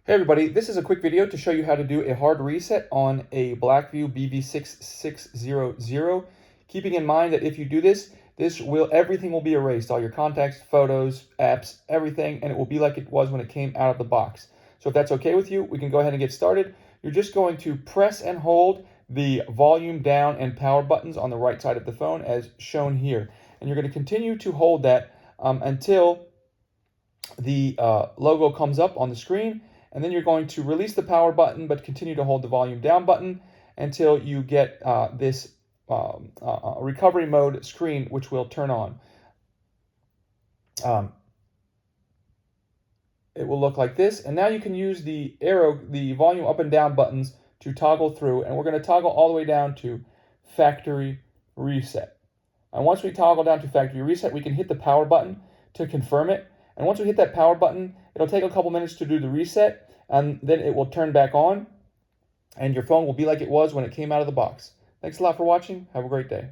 Hey everybody, this is a quick video to show you how to do a hard reset on a Blackview BV6600. Keeping in mind that if you do this, everything will be erased, all your contacts, photos, apps, everything, and it will be like it was when it came out of the box. So if that's okay with you, we can go ahead and get started. You're just going to press and hold the volume down and power buttons on the right side of the phone as shown here. And you're going to continue to hold that until the logo comes up on the screen, and then you're going to release the power button but continue to hold the volume down button until you get this recovery mode screen, which will turn on. It will look like this, and now you can use the volume up and down buttons to toggle through, and we're going to toggle all the way down to factory reset. And once we toggle down to factory reset, we can hit the power button to confirm it. And once we hit that power button, it'll take a couple minutes to do the reset, and then it will turn back on, and your phone will be like it was when it came out of the box. Thanks a lot for watching. Have a great day.